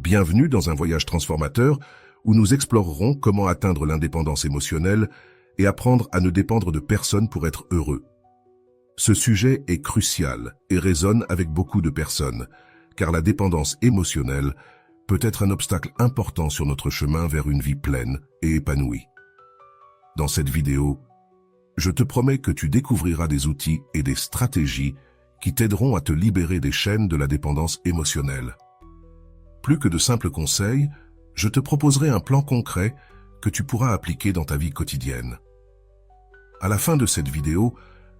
Bienvenue dans un voyage transformateur où nous explorerons comment atteindre l'indépendance émotionnelle et apprendre à ne dépendre de personne pour être heureux. Ce sujet est crucial et résonne avec beaucoup de personnes, car la dépendance émotionnelle peut être un obstacle important sur notre chemin vers une vie pleine et épanouie. Dans cette vidéo, je te promets que tu découvriras des outils et des stratégies qui t'aideront à te libérer des chaînes de la dépendance émotionnelle. Plus que de simples conseils, je te proposerai un plan concret que tu pourras appliquer dans ta vie quotidienne. À la fin de cette vidéo,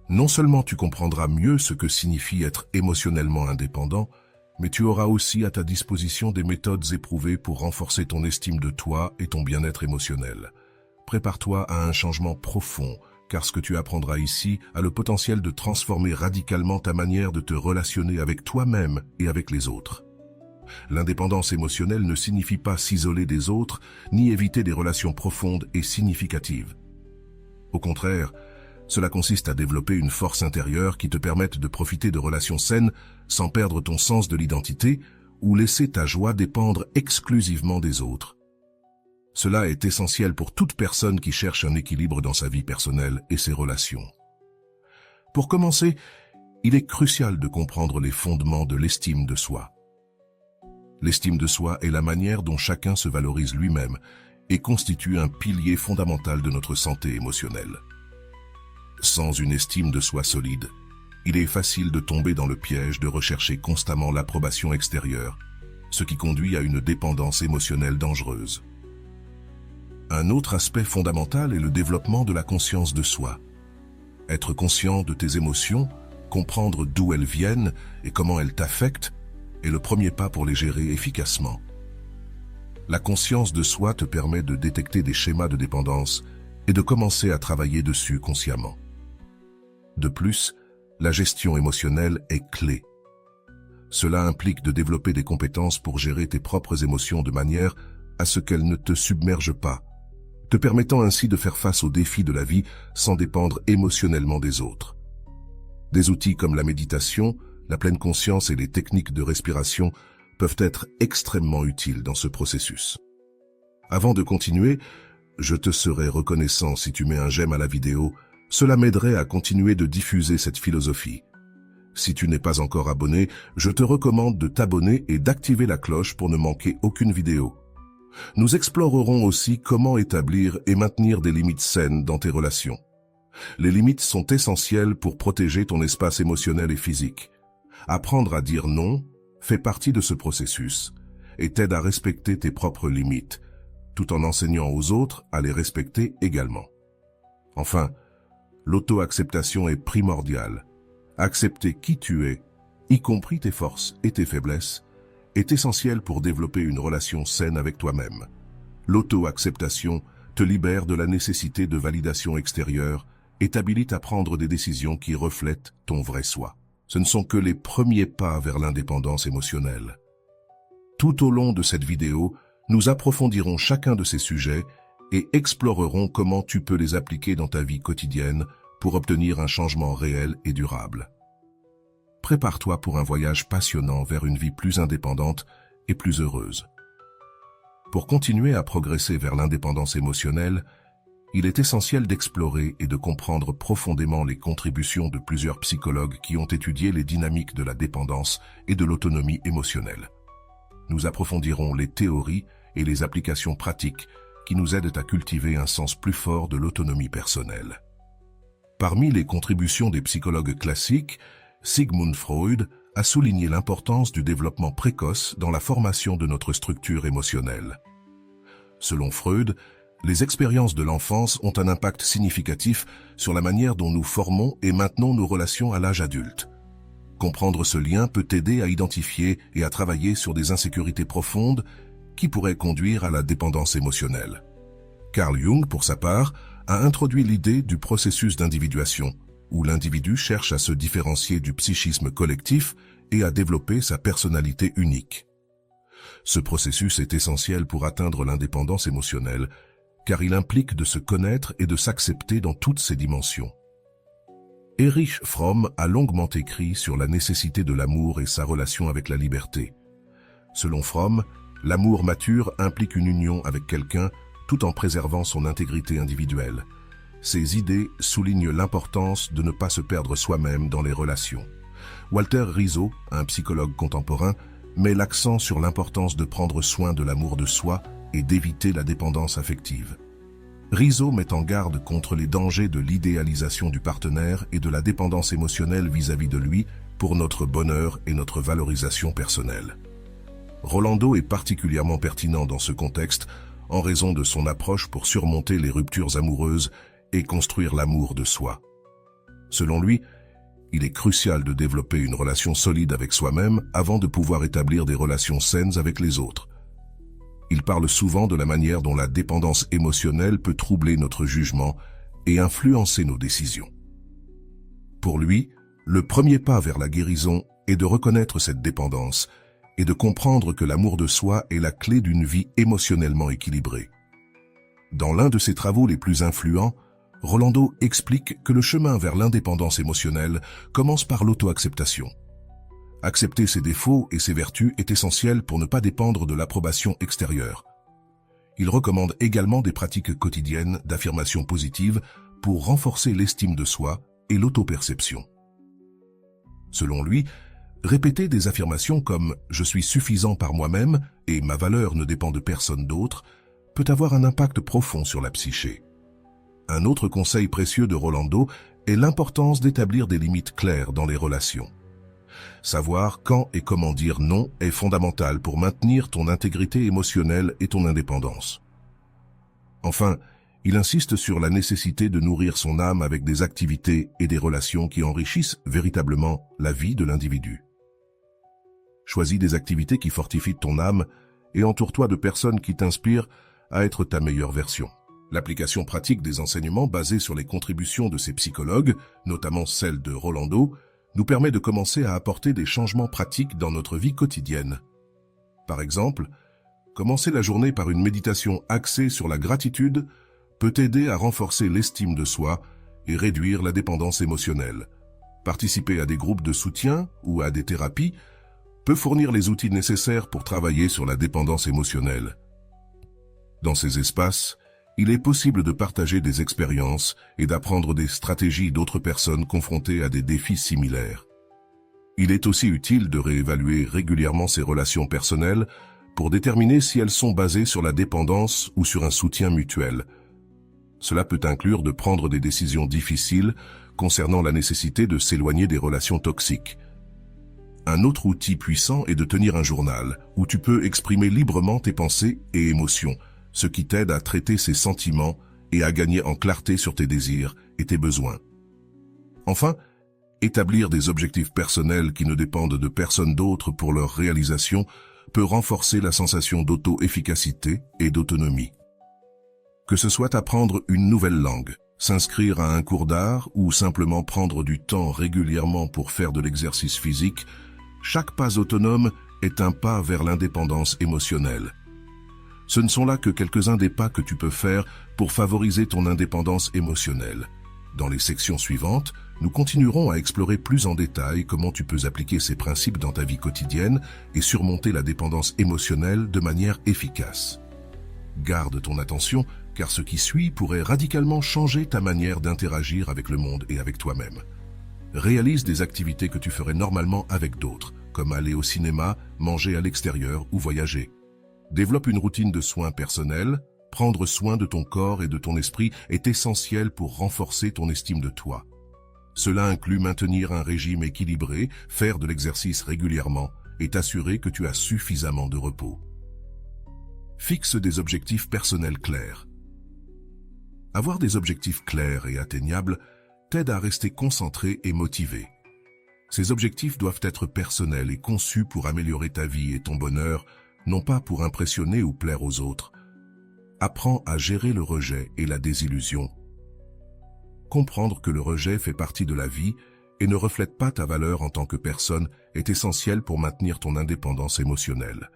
non seulement tu comprendras mieux ce que signifie être émotionnellement indépendant, mais tu auras aussi à ta disposition des méthodes éprouvées pour renforcer ton estime de toi et ton bien-être émotionnel. Prépare-toi à un changement profond, car ce que tu apprendras ici a le potentiel de transformer radicalement ta manière de te relationner avec toi-même et avec les autres. L'indépendance émotionnelle ne signifie pas s'isoler des autres, ni éviter des relations profondes et significatives. Au contraire, cela consiste à développer une force intérieure qui te permette de profiter de relations saines sans perdre ton sens de l'identité ou laisser ta joie dépendre exclusivement des autres. Cela est essentiel pour toute personne qui cherche un équilibre dans sa vie personnelle et ses relations. Pour commencer, il est crucial de comprendre les fondements de l'estime de soi. L'estime de soi est la manière dont chacun se valorise lui-même et constitue un pilier fondamental de notre santé émotionnelle. Sans une estime de soi solide, il est facile de tomber dans le piège de rechercher constamment l'approbation extérieure, ce qui conduit à une dépendance émotionnelle dangereuse. Un autre aspect fondamental est le développement de la conscience de soi. Être conscient de tes émotions, comprendre d'où elles viennent et comment elles t'affectent, est le premier pas pour les gérer efficacement. La conscience de soi te permet de détecter des schémas de dépendance et de commencer à travailler dessus consciemment. De plus, la gestion émotionnelle est clé. Cela implique de développer des compétences pour gérer tes propres émotions de manière à ce qu'elles ne te submergent pas, te permettant ainsi de faire face aux défis de la vie sans dépendre émotionnellement des autres. Des outils comme la méditation, la pleine conscience et les techniques de respiration peuvent être extrêmement utiles dans ce processus. Avant de continuer, je te serais reconnaissant si tu mets un j'aime à la vidéo, cela m'aiderait à continuer de diffuser cette philosophie. Si tu n'es pas encore abonné, je te recommande de t'abonner et d'activer la cloche pour ne manquer aucune vidéo. Nous explorerons aussi comment établir et maintenir des limites saines dans tes relations. Les limites sont essentielles pour protéger ton espace émotionnel et physique. Apprendre à dire non fait partie de ce processus et t'aide à respecter tes propres limites, tout en enseignant aux autres à les respecter également. Enfin, l'auto-acceptation est primordiale. Accepter qui tu es, y compris tes forces et tes faiblesses, est essentiel pour développer une relation saine avec toi-même. L'auto-acceptation te libère de la nécessité de validation extérieure et t'habilite à prendre des décisions qui reflètent ton vrai soi. Ce ne sont que les premiers pas vers l'indépendance émotionnelle. Tout au long de cette vidéo, nous approfondirons chacun de ces sujets et explorerons comment tu peux les appliquer dans ta vie quotidienne pour obtenir un changement réel et durable. Prépare-toi pour un voyage passionnant vers une vie plus indépendante et plus heureuse. Pour continuer à progresser vers l'indépendance émotionnelle, il est essentiel d'explorer et de comprendre profondément les contributions de plusieurs psychologues qui ont étudié les dynamiques de la dépendance et de l'autonomie émotionnelle. Nous approfondirons les théories et les applications pratiques qui nous aident à cultiver un sens plus fort de l'autonomie personnelle. Parmi les contributions des psychologues classiques, Sigmund Freud a souligné l'importance du développement précoce dans la formation de notre structure émotionnelle. Selon Freud, les expériences de l'enfance ont un impact significatif sur la manière dont nous formons et maintenons nos relations à l'âge adulte. Comprendre ce lien peut t'aider à identifier et à travailler sur des insécurités profondes qui pourraient conduire à la dépendance émotionnelle. Carl Jung, pour sa part, a introduit l'idée du processus d'individuation, où l'individu cherche à se différencier du psychisme collectif et à développer sa personnalité unique. Ce processus est essentiel pour atteindre l'indépendance émotionnelle, car il implique de se connaître et de s'accepter dans toutes ses dimensions. Erich Fromm a longuement écrit sur la nécessité de l'amour et sa relation avec la liberté. Selon Fromm, L'amour mature implique une union avec quelqu'un tout en préservant son intégrité individuelle. Ces idées soulignent l'importance de ne pas se perdre soi-même dans les relations. Walter Rizzo, un psychologue contemporain, met l'accent sur l'importance de prendre soin de l'amour de soi et d'éviter la dépendance affective. Rizzo met en garde contre les dangers de l'idéalisation du partenaire et de la dépendance émotionnelle vis-à-vis de lui pour notre bonheur et notre valorisation personnelle. Rolando est particulièrement pertinent dans ce contexte en raison de son approche pour surmonter les ruptures amoureuses et construire l'amour de soi. Selon lui, il est crucial de développer une relation solide avec soi-même avant de pouvoir établir des relations saines avec les autres. Il parle souvent de la manière dont la dépendance émotionnelle peut troubler notre jugement et influencer nos décisions. Pour lui, le premier pas vers la guérison est de reconnaître cette dépendance et de comprendre que l'amour de soi est la clé d'une vie émotionnellement équilibrée. Dans l'un de ses travaux les plus influents, Rolando explique que le chemin vers l'indépendance émotionnelle commence par l'auto-acceptation. Accepter ses défauts et ses vertus est essentiel pour ne pas dépendre de l'approbation extérieure. Il recommande également des pratiques quotidiennes d'affirmation positive pour renforcer l'estime de soi et l'auto-perception. Selon lui, répéter des affirmations comme « je suis suffisant par moi-même et ma valeur ne dépend de personne d'autre » peut avoir un impact profond sur la psyché. Un autre conseil précieux de Rolando est l'importance d'établir des limites claires dans les relations. Savoir quand et comment dire non est fondamental pour maintenir ton intégrité émotionnelle et ton indépendance. Enfin, il insiste sur la nécessité de nourrir son âme avec des activités et des relations qui enrichissent véritablement la vie de l'individu. Choisis des activités qui fortifient ton âme et entoure-toi de personnes qui t'inspirent à être ta meilleure version. L'application pratique des enseignements basés sur les contributions de ces psychologues, notamment celle de Rolando, nous permet de commencer à apporter des changements pratiques dans notre vie quotidienne. Par exemple, commencer la journée par une méditation axée sur la gratitude peut t'aider à renforcer l'estime de soi et réduire la dépendance émotionnelle. Participer à des groupes de soutien ou à des thérapies peut fournir les outils nécessaires pour travailler sur la dépendance émotionnelle. Dans ces espaces, il est possible de partager des expériences et d'apprendre des stratégies d'autres personnes confrontées à des défis similaires. Il est aussi utile de réévaluer régulièrement ses relations personnelles pour déterminer si elles sont basées sur la dépendance ou sur un soutien mutuel. Cela peut inclure de prendre des décisions difficiles concernant la nécessité de s'éloigner des relations toxiques. Un autre outil puissant est de tenir un journal où tu peux exprimer librement tes pensées et émotions, ce qui t'aide à traiter ses sentiments et à gagner en clarté sur tes désirs et tes besoins. Enfin, établir des objectifs personnels qui ne dépendent de personne d'autre pour leur réalisation peut renforcer la sensation d'auto-efficacité et d'autonomie. Que ce soit apprendre une nouvelle langue, s'inscrire à un cours d'art ou simplement prendre du temps régulièrement pour faire de l'exercice physique, chaque pas autonome est un pas vers l'indépendance émotionnelle. Ce ne sont là que quelques-uns des pas que tu peux faire pour favoriser ton indépendance émotionnelle. Dans les sections suivantes, nous continuerons à explorer plus en détail comment tu peux appliquer ces principes dans ta vie quotidienne et surmonter la dépendance émotionnelle de manière efficace. Garde ton attention, car ce qui suit pourrait radicalement changer ta manière d'interagir avec le monde et avec toi-même. Réalise des activités que tu ferais normalement avec d'autres, comme aller au cinéma, manger à l'extérieur ou voyager. Développe une routine de soins personnels. Prendre soin de ton corps et de ton esprit est essentiel pour renforcer ton estime de toi. Cela inclut maintenir un régime équilibré, faire de l'exercice régulièrement et t'assurer que tu as suffisamment de repos. Fixe des objectifs personnels clairs. Avoir des objectifs clairs et atteignables t'aide à rester concentré et motivé. Ces objectifs doivent être personnels et conçus pour améliorer ta vie et ton bonheur, non pas pour impressionner ou plaire aux autres. Apprends à gérer le rejet et la désillusion. Comprendre que le rejet fait partie de la vie et ne reflète pas ta valeur en tant que personne est essentiel pour maintenir ton indépendance émotionnelle.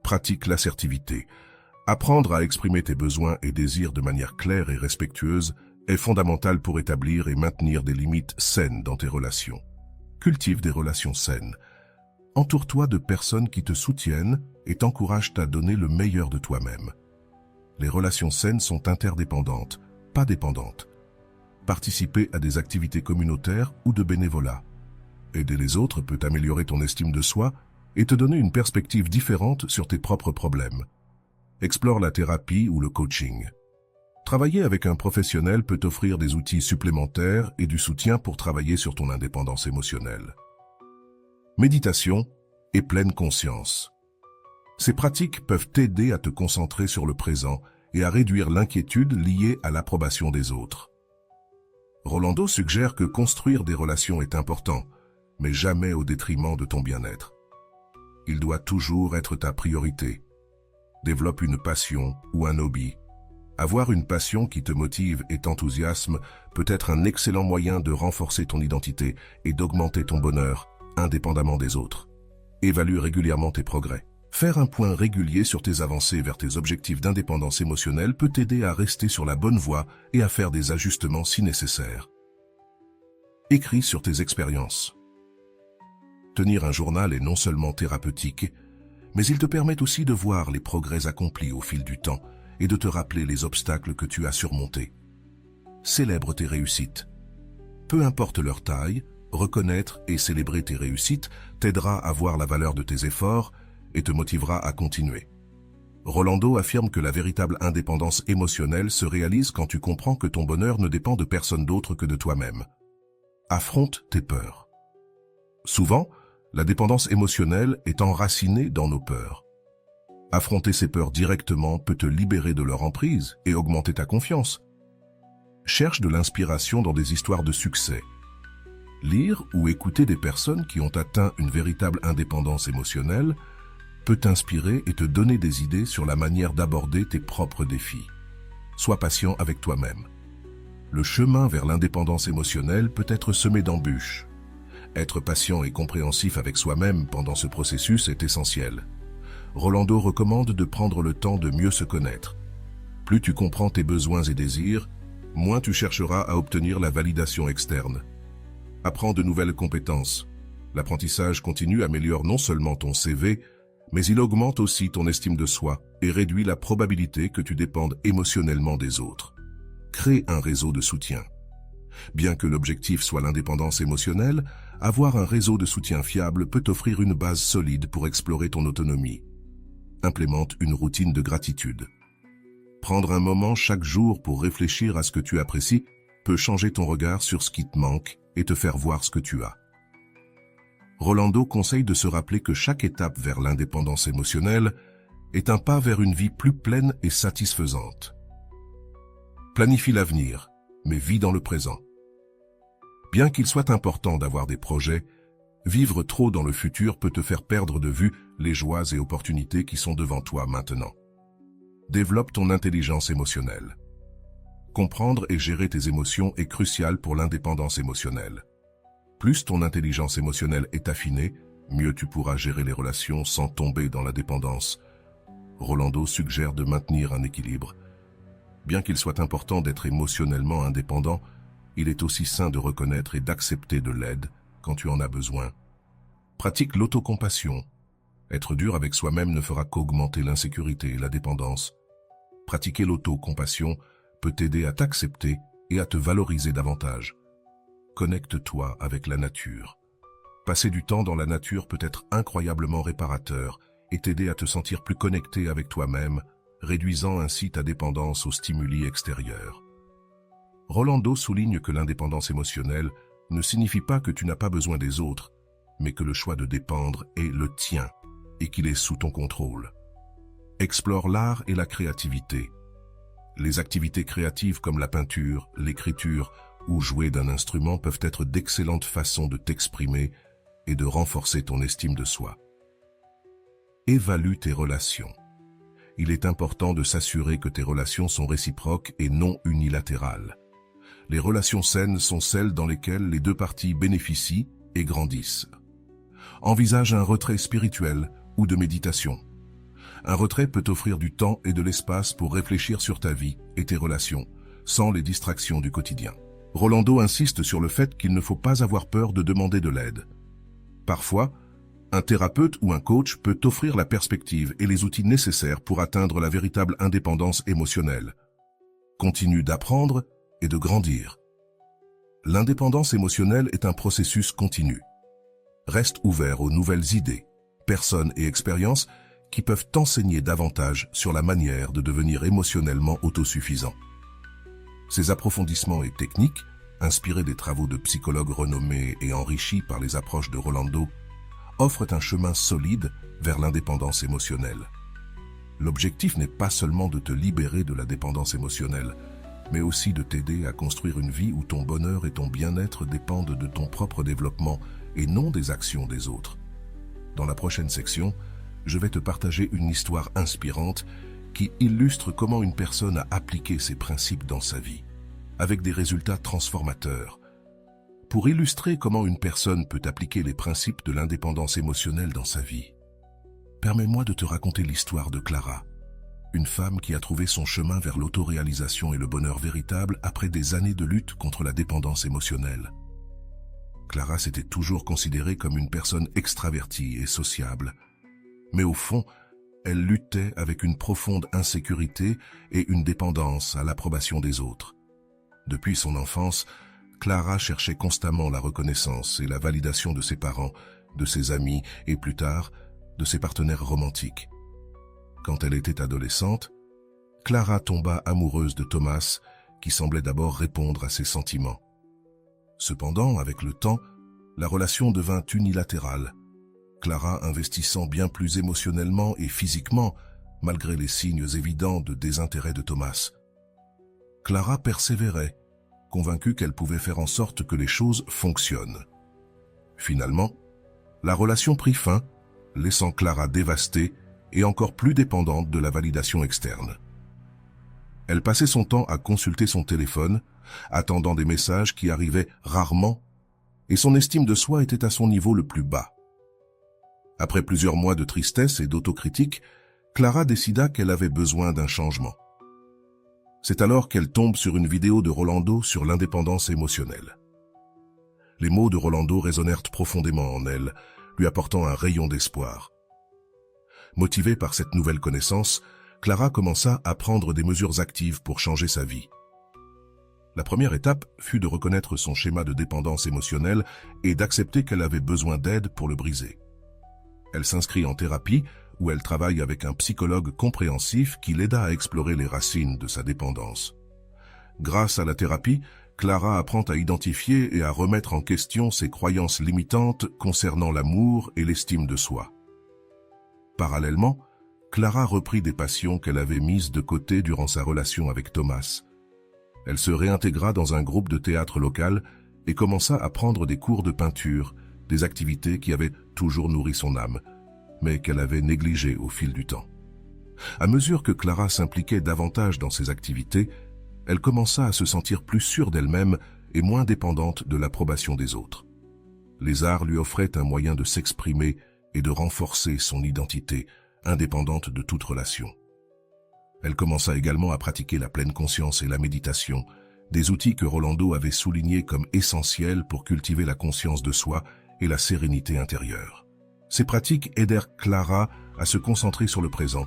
Pratique l'assertivité. Apprendre à exprimer tes besoins et désirs de manière claire et respectueuse est fondamental pour établir et maintenir des limites saines dans tes relations. Cultive des relations saines. Entoure-toi de personnes qui te soutiennent et t'encouragent à donner le meilleur de toi-même. Les relations saines sont interdépendantes, pas dépendantes. Participer à des activités communautaires ou de bénévolat. Aider les autres peut améliorer ton estime de soi et te donner une perspective différente sur tes propres problèmes. Explore la thérapie ou le coaching. Travailler avec un professionnel peut t'offrir des outils supplémentaires et du soutien pour travailler sur ton indépendance émotionnelle. Méditation et pleine conscience. Ces pratiques peuvent t'aider à te concentrer sur le présent et à réduire l'inquiétude liée à l'approbation des autres. Rolando suggère que construire des relations est important, mais jamais au détriment de ton bien-être. Il doit toujours être ta priorité. Développe une passion ou un hobby. Avoir une passion qui te motive et t'enthousiasme peut être un excellent moyen de renforcer ton identité et d'augmenter ton bonheur, indépendamment des autres. Évalue régulièrement tes progrès. Faire un point régulier sur tes avancées vers tes objectifs d'indépendance émotionnelle peut t'aider à rester sur la bonne voie et à faire des ajustements si nécessaire. Écris sur tes expériences. Tenir un journal est non seulement thérapeutique, mais il te permet aussi de voir les progrès accomplis au fil du temps et de te rappeler les obstacles que tu as surmontés. Célèbre tes réussites. Peu importe leur taille, reconnaître et célébrer tes réussites t'aidera à voir la valeur de tes efforts et te motivera à continuer. Rolando affirme que la véritable indépendance émotionnelle se réalise quand tu comprends que ton bonheur ne dépend de personne d'autre que de toi-même. Affronte tes peurs. Souvent, la dépendance émotionnelle est enracinée dans nos peurs. Affronter ces peurs directement peut te libérer de leur emprise et augmenter ta confiance. Cherche de l'inspiration dans des histoires de succès. Lire ou écouter des personnes qui ont atteint une véritable indépendance émotionnelle peut t'inspirer et te donner des idées sur la manière d'aborder tes propres défis. Sois patient avec toi-même. Le chemin vers l'indépendance émotionnelle peut être semé d'embûches. Être patient et compréhensif avec soi-même pendant ce processus est essentiel. Rolando recommande de prendre le temps de mieux se connaître. Plus tu comprends tes besoins et désirs, moins tu chercheras à obtenir la validation externe. Apprends de nouvelles compétences. L'apprentissage continu améliore non seulement ton CV, mais il augmente aussi ton estime de soi et réduit la probabilité que tu dépendes émotionnellement des autres. Crée un réseau de soutien. Bien que l'objectif soit l'indépendance émotionnelle, avoir un réseau de soutien fiable peut t'offrir une base solide pour explorer ton autonomie. Implémente une routine de gratitude. Prendre un moment chaque jour pour réfléchir à ce que tu apprécies peut changer ton regard sur ce qui te manque et te faire voir ce que tu as. Rolando conseille de se rappeler que chaque étape vers l'indépendance émotionnelle est un pas vers une vie plus pleine et satisfaisante. Planifie l'avenir, mais vis dans le présent. Bien qu'il soit important d'avoir des projets, vivre trop dans le futur peut te faire perdre de vue les joies et opportunités qui sont devant toi maintenant. Développe ton intelligence émotionnelle. Comprendre et gérer tes émotions est crucial pour l'indépendance émotionnelle. Plus ton intelligence émotionnelle est affinée, mieux tu pourras gérer les relations sans tomber dans la dépendance. Rolando suggère de maintenir un équilibre. Bien qu'il soit important d'être émotionnellement indépendant, il est aussi sain de reconnaître et d'accepter de l'aide quand tu en as besoin. Pratique l'autocompassion. Être dur avec soi-même ne fera qu'augmenter l'insécurité et la dépendance. Pratiquer l'autocompassion peut t'aider à t'accepter et à te valoriser davantage. Connecte-toi avec la nature. Passer du temps dans la nature peut être incroyablement réparateur et t'aider à te sentir plus connecté avec toi-même, réduisant ainsi ta dépendance aux stimuli extérieurs. Rolando souligne que l'indépendance émotionnelle ne signifie pas que tu n'as pas besoin des autres, mais que le choix de dépendre est le tien et qu'il est sous ton contrôle. Explore l'art et la créativité. Les activités créatives comme la peinture, l'écriture ou jouer d'un instrument peuvent être d'excellentes façons de t'exprimer et de renforcer ton estime de soi. Évalue tes relations. Il est important de s'assurer que tes relations sont réciproques et non unilatérales. Les relations saines sont celles dans lesquelles les deux parties bénéficient et grandissent. Envisage un retrait spirituel ou de méditation. Un retrait peut offrir du temps et de l'espace pour réfléchir sur ta vie et tes relations, sans les distractions du quotidien. Rolando insiste sur le fait qu'il ne faut pas avoir peur de demander de l'aide. Parfois, Un thérapeute ou un coach peut t'offrir la perspective et les outils nécessaires pour atteindre la véritable indépendance émotionnelle. Continue d'apprendre et de grandir. L'indépendance émotionnelle est un processus continu. Reste ouvert aux nouvelles idées, personnes et expériences qui peuvent t'enseigner davantage sur la manière de devenir émotionnellement autosuffisant. Ces approfondissements et techniques, inspirés des travaux de psychologues renommés et enrichis par les approches de Rolando, offrent un chemin solide vers l'indépendance émotionnelle. L'objectif n'est pas seulement de te libérer de la dépendance émotionnelle, mais aussi de t'aider à construire une vie où ton bonheur et ton bien-être dépendent de ton propre développement et non des actions des autres. Dans la prochaine section, je vais te partager une histoire inspirante qui illustre comment une personne a appliqué ces principes dans sa vie, avec des résultats transformateurs. Pour illustrer comment une personne peut appliquer les principes de l'indépendance émotionnelle dans sa vie, permets-moi de te raconter l'histoire de Clara, une femme qui a trouvé son chemin vers l'autoréalisation et le bonheur véritable après des années de lutte contre la dépendance émotionnelle. Clara s'était toujours considérée comme une personne extravertie et sociable, mais au fond, elle luttait avec une profonde insécurité et une dépendance à l'approbation des autres. Depuis son enfance, Clara cherchait constamment la reconnaissance et la validation de ses parents, de ses amis et plus tard, de ses partenaires romantiques. Quand elle était adolescente, Clara tomba amoureuse de Thomas, qui semblait d'abord répondre à ses sentiments. Cependant, avec le temps, la relation devint unilatérale, Clara investissant bien plus émotionnellement et physiquement, malgré les signes évidents de désintérêt de Thomas. Clara persévérait, convaincue qu'elle pouvait faire en sorte que les choses fonctionnent. Finalement, la relation prit fin, laissant Clara dévastée et encore plus dépendante de la validation externe. Elle passait son temps à consulter son téléphone, attendant des messages qui arrivaient rarement, et son estime de soi était à son niveau le plus bas. Après plusieurs mois de tristesse et d'autocritique, Clara décida qu'elle avait besoin d'un changement. C'est alors qu'elle tombe sur une vidéo de Rolando sur l'indépendance émotionnelle. Les mots de Rolando résonnèrent profondément en elle, lui apportant un rayon d'espoir. Motivée par cette nouvelle connaissance, Clara commença à prendre des mesures actives pour changer sa vie. La première étape fut de reconnaître son schéma de dépendance émotionnelle et d'accepter qu'elle avait besoin d'aide pour le briser. Elle s'inscrit en thérapie, où elle travaille avec un psychologue compréhensif qui l'aida à explorer les racines de sa dépendance. Grâce à la thérapie, Clara apprend à identifier et à remettre en question ses croyances limitantes concernant l'amour et l'estime de soi. Parallèlement, Clara reprit des passions qu'elle avait mises de côté durant sa relation avec Thomas. Elle se réintégra dans un groupe de théâtre local et commença à prendre des cours de peinture, des activités qui avaient toujours nourri son âme, mais qu'elle avait négligées au fil du temps. À mesure que Clara s'impliquait davantage dans ces activités, elle commença à se sentir plus sûre d'elle-même et moins dépendante de l'approbation des autres. Les arts lui offraient un moyen de s'exprimer et de renforcer son identité, indépendante de toute relation. Elle commença également à pratiquer la pleine conscience et la méditation, des outils que Rolando avait soulignés comme essentiels pour cultiver la conscience de soi et la sérénité intérieure. Ces pratiques aidèrent Clara à se concentrer sur le présent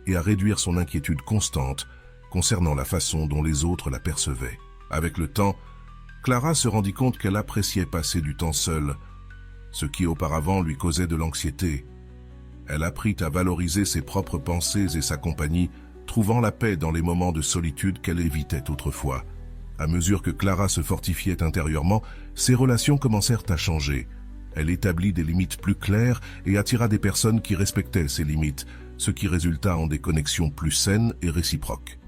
et à réduire son inquiétude constante concernant la façon dont les autres la percevaient. Avec le temps, Clara se rendit compte qu'elle appréciait passer du temps seule, ce qui auparavant lui causait de l'anxiété. Elle apprit à valoriser ses propres pensées et sa compagnie, trouvant la paix dans les moments de solitude qu'elle évitait autrefois. À mesure que Clara se fortifiait intérieurement, ses relations commencèrent à changer. Elle établit des limites plus claires et attira des personnes qui respectaient ces limites, ce qui résulta en des connexions plus saines et réciproques.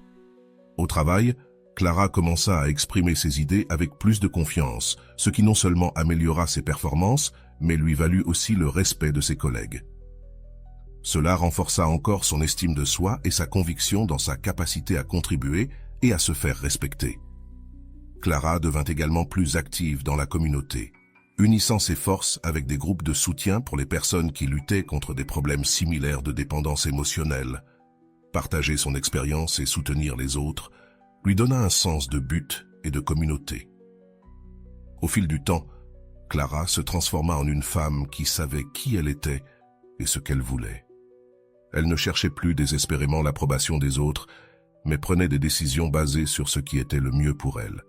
Au travail, Clara commença à exprimer ses idées avec plus de confiance, ce qui non seulement améliora ses performances, mais lui valut aussi le respect de ses collègues. Cela renforça encore son estime de soi et sa conviction dans sa capacité à contribuer et à se faire respecter. Clara devint également plus active dans la communauté, unissant ses forces avec des groupes de soutien pour les personnes qui luttaient contre des problèmes similaires de dépendance émotionnelle. Partager son expérience et soutenir les autres lui donna un sens de but et de communauté. Au fil du temps, Clara se transforma en une femme qui savait qui elle était et ce qu'elle voulait. Elle ne cherchait plus désespérément l'approbation des autres, mais prenait des décisions basées sur ce qui était le mieux pour elle.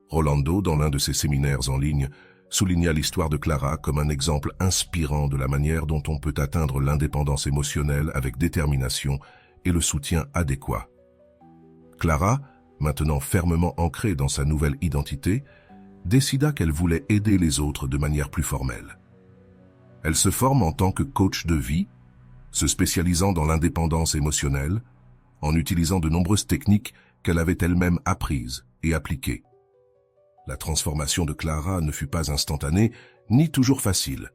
Rolando, dans l'un de ses séminaires en ligne, souligna l'histoire de Clara comme un exemple inspirant de la manière dont on peut atteindre l'indépendance émotionnelle avec détermination et le soutien adéquat. Clara, maintenant fermement ancrée dans sa nouvelle identité, décida qu'elle voulait aider les autres de manière plus formelle. Elle se forme en tant que coach de vie, se spécialisant dans l'indépendance émotionnelle, en utilisant de nombreuses techniques qu'elle avait elle-même apprises et appliquées. La transformation de Clara ne fut pas instantanée, ni toujours facile.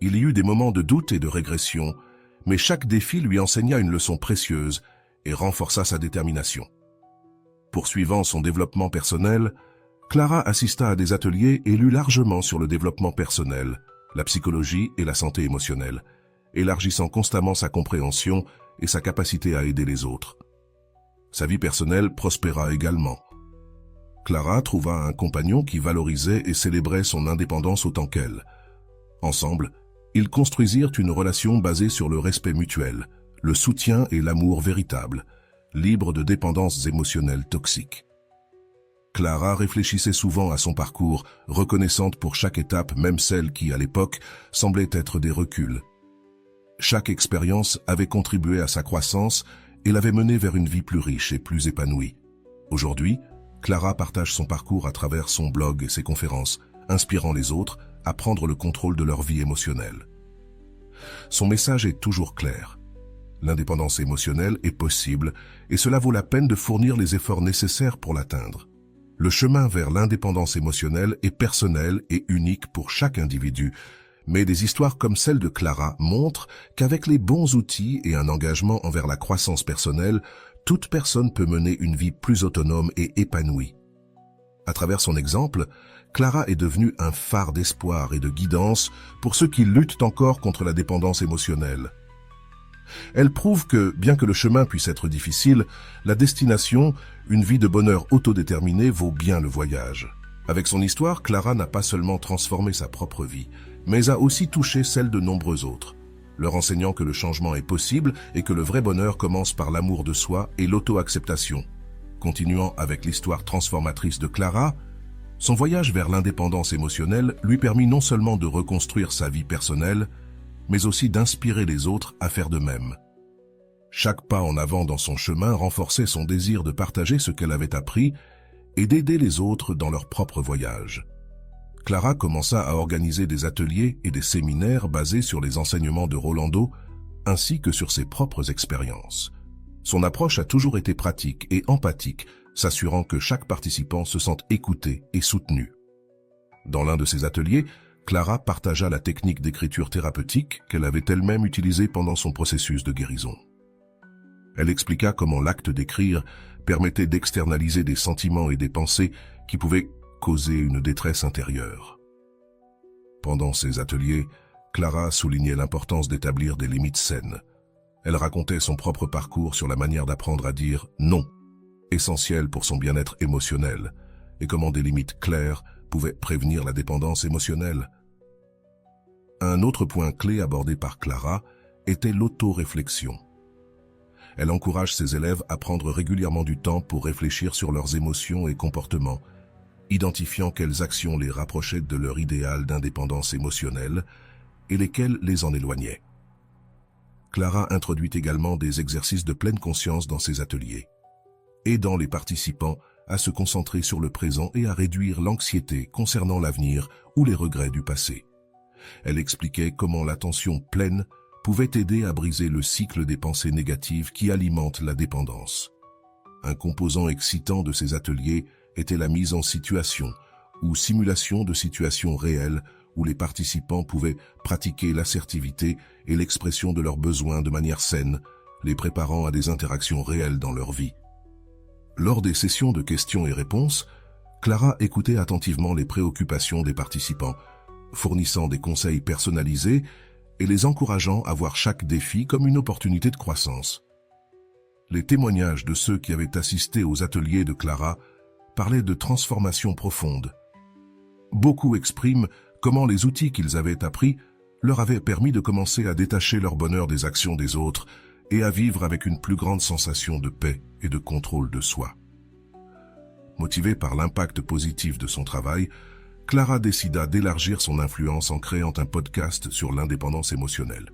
Il y eut des moments de doute et de régression, mais chaque défi lui enseigna une leçon précieuse et renforça sa détermination. Poursuivant son développement personnel, Clara assista à des ateliers et lut largement sur le développement personnel, la psychologie et la santé émotionnelle, élargissant constamment sa compréhension et sa capacité à aider les autres. Sa vie personnelle prospéra également. Clara trouva un compagnon qui valorisait et célébrait son indépendance autant qu'elle. Ensemble, ils construisirent une relation basée sur le respect mutuel, le soutien et l'amour véritable, libre de dépendances émotionnelles toxiques. Clara réfléchissait souvent à son parcours, reconnaissante pour chaque étape, même celle qui, à l'époque, semblait être des reculs. Chaque expérience avait contribué à sa croissance et l'avait menée vers une vie plus riche et plus épanouie. Aujourd'hui, Clara partage son parcours à travers son blog et ses conférences, inspirant les autres à prendre le contrôle de leur vie émotionnelle. Son message est toujours clair. L'indépendance émotionnelle est possible et cela vaut la peine de fournir les efforts nécessaires pour l'atteindre. Le chemin vers l'indépendance émotionnelle est personnel et unique pour chaque individu, mais des histoires comme celle de Clara montrent qu'avec les bons outils et un engagement envers la croissance personnelle, toute personne peut mener une vie plus autonome et épanouie. À travers son exemple, Clara est devenue un phare d'espoir et de guidance pour ceux qui luttent encore contre la dépendance émotionnelle. Elle prouve que, bien que le chemin puisse être difficile, la destination, une vie de bonheur autodéterminée, vaut bien le voyage. Avec son histoire, Clara n'a pas seulement transformé sa propre vie, mais a aussi touché celle de nombreux autres, leur enseignant que le changement est possible et que le vrai bonheur commence par l'amour de soi et l'auto-acceptation. Continuant avec l'histoire transformatrice de Clara, son voyage vers l'indépendance émotionnelle lui permit non seulement de reconstruire sa vie personnelle, mais aussi d'inspirer les autres à faire de même. Chaque pas en avant dans son chemin renforçait son désir de partager ce qu'elle avait appris et d'aider les autres dans leur propre voyage. Clara commença à organiser des ateliers et des séminaires basés sur les enseignements de Rolando, ainsi que sur ses propres expériences. Son approche a toujours été pratique et empathique, s'assurant que chaque participant se sente écouté et soutenu. Dans l'un de ses ateliers, Clara partagea la technique d'écriture thérapeutique qu'elle avait elle-même utilisée pendant son processus de guérison. Elle expliqua comment l'acte d'écrire permettait d'externaliser des sentiments et des pensées qui pouvaient causer une détresse intérieure. Pendant ces ateliers, Clara soulignait l'importance d'établir des limites saines. Elle racontait son propre parcours sur la manière d'apprendre à dire « non », essentiel pour son bien-être émotionnel, et comment des limites claires pouvaient prévenir la dépendance émotionnelle. Un autre point clé abordé par Clara était l'autoréflexion. Elle encourage ses élèves à prendre régulièrement du temps pour réfléchir sur leurs émotions et comportements, identifiant quelles actions les rapprochaient de leur idéal d'indépendance émotionnelle et lesquelles les en éloignaient. Clara introduit également des exercices de pleine conscience dans ses ateliers, aidant les participants à se concentrer sur le présent et à réduire l'anxiété concernant l'avenir ou les regrets du passé. Elle expliquait comment l'attention pleine pouvait aider à briser le cycle des pensées négatives qui alimentent la dépendance. Un composant excitant de ces ateliers était la mise en situation ou simulation de situations réelles où les participants pouvaient pratiquer l'assertivité et l'expression de leurs besoins de manière saine, les préparant à des interactions réelles dans leur vie. Lors des sessions de questions et réponses, Clara écoutait attentivement les préoccupations des participants, fournissant des conseils personnalisés et les encourageant à voir chaque défi comme une opportunité de croissance. Les témoignages de ceux qui avaient assisté aux ateliers de Clara parlaient de transformations profondes. Beaucoup expriment comment les outils qu'ils avaient appris leur avaient permis de commencer à détacher leur bonheur des actions des autres et à vivre avec une plus grande sensation de paix et de contrôle de soi. Motivée par l'impact positif de son travail, Clara décida d'élargir son influence en créant un podcast sur l'indépendance émotionnelle.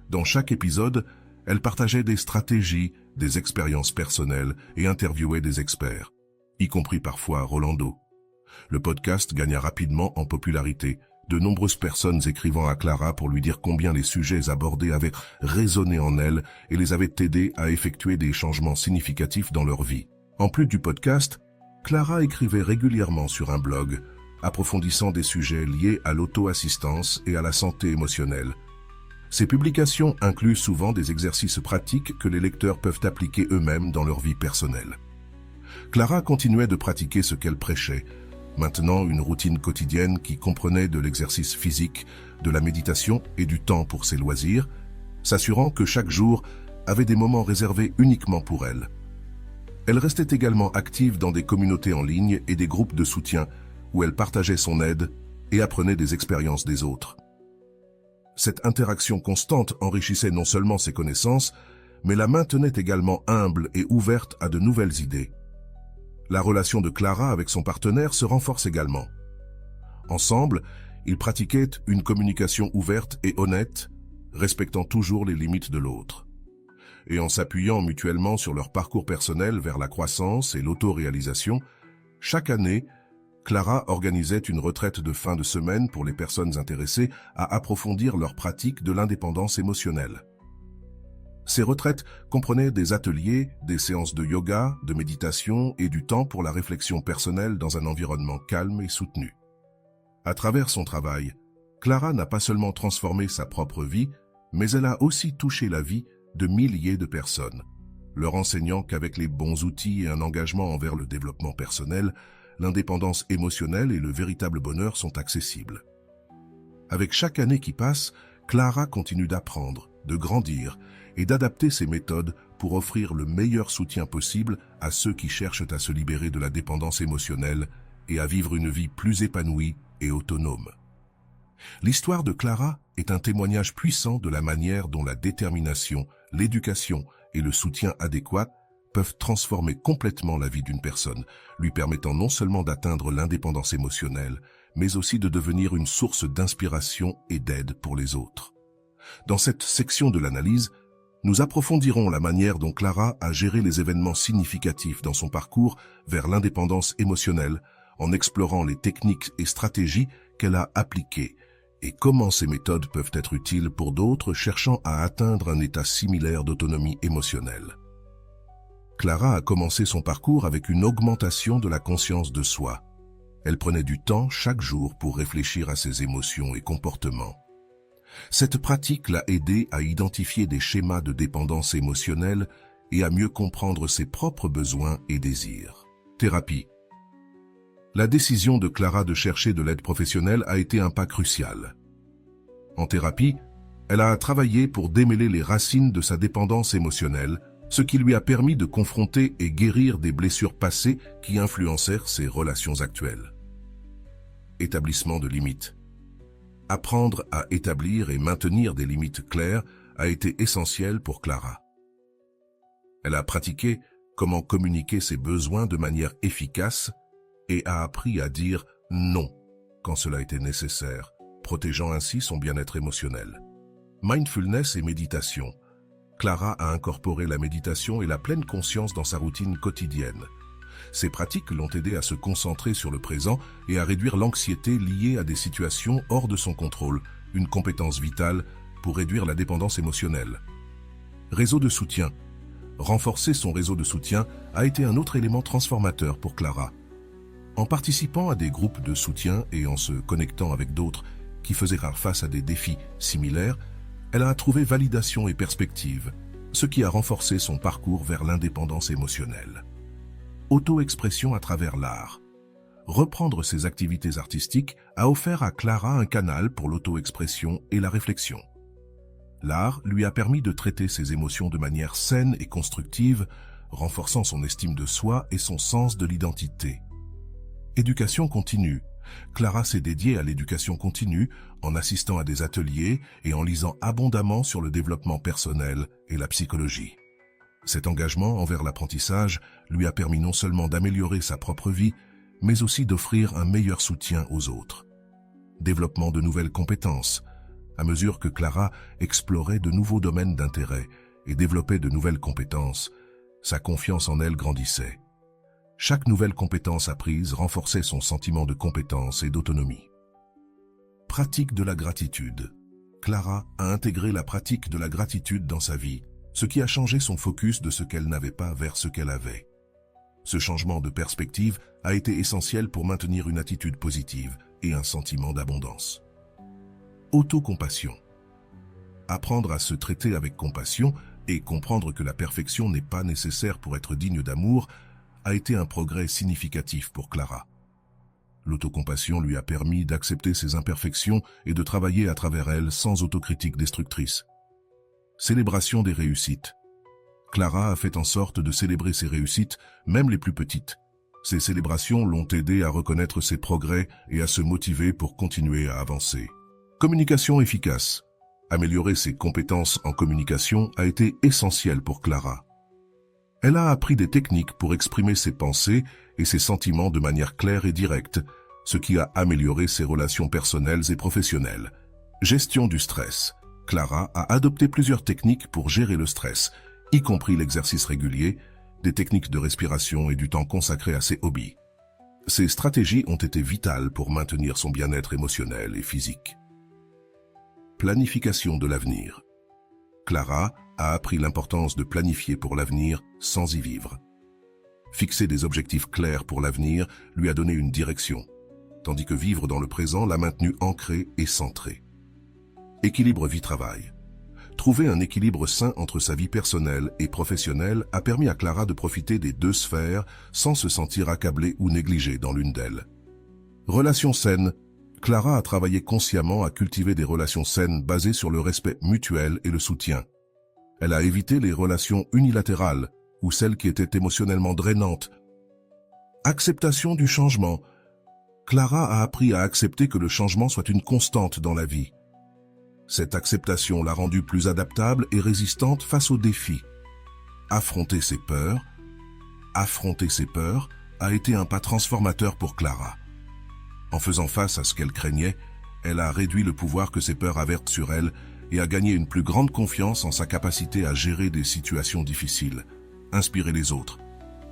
Dans chaque épisode, elle partageait des stratégies, des expériences personnelles et interviewait des experts, y compris parfois Rolando. Le podcast gagna rapidement en popularité, de nombreuses personnes écrivant à Clara pour lui dire combien les sujets abordés avaient résonné en elle et les avaient aidés à effectuer des changements significatifs dans leur vie. En plus du podcast, Clara écrivait régulièrement sur un blog, approfondissant des sujets liés à l'auto-assistance et à la santé émotionnelle. Ces publications incluent souvent des exercices pratiques que les lecteurs peuvent appliquer eux-mêmes dans leur vie personnelle. Clara continuait de pratiquer ce qu'elle prêchait, maintenant une routine quotidienne qui comprenait de l'exercice physique, de la méditation et du temps pour ses loisirs, s'assurant que chaque jour avait des moments réservés uniquement pour elle. Elle restait également active dans des communautés en ligne et des groupes de soutien où elle partageait son aide et apprenait des expériences des autres. Cette interaction constante enrichissait non seulement ses connaissances, mais la maintenait également humble et ouverte à de nouvelles idées. La relation de Clara avec son partenaire se renforce également. Ensemble, ils pratiquaient une communication ouverte et honnête, respectant toujours les limites de l'autre. Et en s'appuyant mutuellement sur leur parcours personnel vers la croissance et l'autoréalisation, chaque année, Clara organisait une retraite de fin de semaine pour les personnes intéressées à approfondir leur pratique de l'indépendance émotionnelle. Ces retraites comprenaient des ateliers, des séances de yoga, de méditation et du temps pour la réflexion personnelle dans un environnement calme et soutenu. À travers son travail, Clara n'a pas seulement transformé sa propre vie, mais elle a aussi touché la vie de milliers de personnes, leur enseignant qu'avec les bons outils et un engagement envers le développement personnel, l'indépendance émotionnelle et le véritable bonheur sont accessibles. Avec chaque année qui passe, Clara continue d'apprendre, de grandir et d'adapter ses méthodes pour offrir le meilleur soutien possible à ceux qui cherchent à se libérer de la dépendance émotionnelle et à vivre une vie plus épanouie et autonome. L'histoire de Clara est un témoignage puissant de la manière dont la détermination, l'éducation et le soutien adéquat peuvent transformer complètement la vie d'une personne, lui permettant non seulement d'atteindre l'indépendance émotionnelle, mais aussi de devenir une source d'inspiration et d'aide pour les autres. Dans cette section de l'analyse, nous approfondirons la manière dont Clara a géré les événements significatifs dans son parcours vers l'indépendance émotionnelle, en explorant les techniques et stratégies qu'elle a appliquées, et comment ces méthodes peuvent être utiles pour d'autres cherchant à atteindre un état similaire d'autonomie émotionnelle. Clara a commencé son parcours avec une augmentation de la conscience de soi. Elle prenait du temps chaque jour pour réfléchir à ses émotions et comportements. Cette pratique l'a aidée à identifier des schémas de dépendance émotionnelle et à mieux comprendre ses propres besoins et désirs. Thérapie. La décision de Clara de chercher de l'aide professionnelle a été un pas crucial. En thérapie, elle a travaillé pour démêler les racines de sa dépendance émotionnelle, ce qui lui a permis de confronter et guérir des blessures passées qui influencèrent ses relations actuelles. Établissement de limites. Apprendre à établir et maintenir des limites claires a été essentiel pour Clara. Elle a pratiqué comment communiquer ses besoins de manière efficace et a appris à dire non quand cela était nécessaire, protégeant ainsi son bien-être émotionnel. Mindfulness et méditation. Clara a incorporé la méditation et la pleine conscience dans sa routine quotidienne. Ces pratiques l'ont aidé à se concentrer sur le présent et à réduire l'anxiété liée à des situations hors de son contrôle, une compétence vitale pour réduire la dépendance émotionnelle. Réseau de soutien. Renforcer son réseau de soutien a été un autre élément transformateur pour Clara. En participant à des groupes de soutien et en se connectant avec d'autres qui faisaient face à des défis similaires, elle a trouvé validation et perspective, ce qui a renforcé son parcours vers l'indépendance émotionnelle. Auto-expression à travers l'art. Reprendre ses activités artistiques a offert à Clara un canal pour l'auto-expression et la réflexion. L'art lui a permis de traiter ses émotions de manière saine et constructive, renforçant son estime de soi et son sens de l'identité. Éducation continue. Clara s'est dédiée à l'éducation continue en assistant à des ateliers et en lisant abondamment sur le développement personnel et la psychologie. Cet engagement envers l'apprentissage lui a permis non seulement d'améliorer sa propre vie, mais aussi d'offrir un meilleur soutien aux autres. Développement de nouvelles compétences. À mesure que Clara explorait de nouveaux domaines d'intérêt et développait de nouvelles compétences, sa confiance en elle grandissait. Chaque nouvelle compétence apprise renforçait son sentiment de compétence et d'autonomie. Pratique de la gratitude. Clara a intégré la pratique de la gratitude dans sa vie, ce qui a changé son focus de ce qu'elle n'avait pas vers ce qu'elle avait. Ce changement de perspective a été essentiel pour maintenir une attitude positive et un sentiment d'abondance. Autocompassion. Apprendre à se traiter avec compassion et comprendre que la perfection n'est pas nécessaire pour être digne d'amour a été un progrès significatif pour Clara. L'autocompassion lui a permis d'accepter ses imperfections et de travailler à travers elles sans autocritique destructrice. Célébration des réussites. Clara a fait en sorte de célébrer ses réussites, même les plus petites. Ces célébrations l'ont aidée à reconnaître ses progrès et à se motiver pour continuer à avancer. Communication efficace. Améliorer ses compétences en communication a été essentiel pour Clara. Elle a appris des techniques pour exprimer ses pensées et ses sentiments de manière claire et directe, ce qui a amélioré ses relations personnelles et professionnelles. Gestion du stress. Clara a adopté plusieurs techniques pour gérer le stress, y compris l'exercice régulier, des techniques de respiration et du temps consacré à ses hobbies. Ces stratégies ont été vitales pour maintenir son bien-être émotionnel et physique. Planification de l'avenir. Clara a appris l'importance de planifier pour l'avenir sans y vivre. Fixer des objectifs clairs pour l'avenir lui a donné une direction, tandis que vivre dans le présent l'a maintenue ancrée et centrée. Équilibre vie-travail. Trouver un équilibre sain entre sa vie personnelle et professionnelle a permis à Clara de profiter des deux sphères sans se sentir accablée ou négligée dans l'une d'elles. Relations saines. Clara a travaillé consciemment à cultiver des relations saines basées sur le respect mutuel et le soutien. Elle a évité les relations unilatérales ou celles qui étaient émotionnellement drainantes. Acceptation du changement. Clara a appris à accepter que le changement soit une constante dans la vie. Cette acceptation l'a rendue plus adaptable et résistante face aux défis. Affronter ses peurs a été un pas transformateur pour Clara. En faisant face à ce qu'elle craignait, elle a réduit le pouvoir que ses peurs avaient sur elle et a gagné une plus grande confiance en sa capacité à gérer des situations difficiles, inspirer les autres.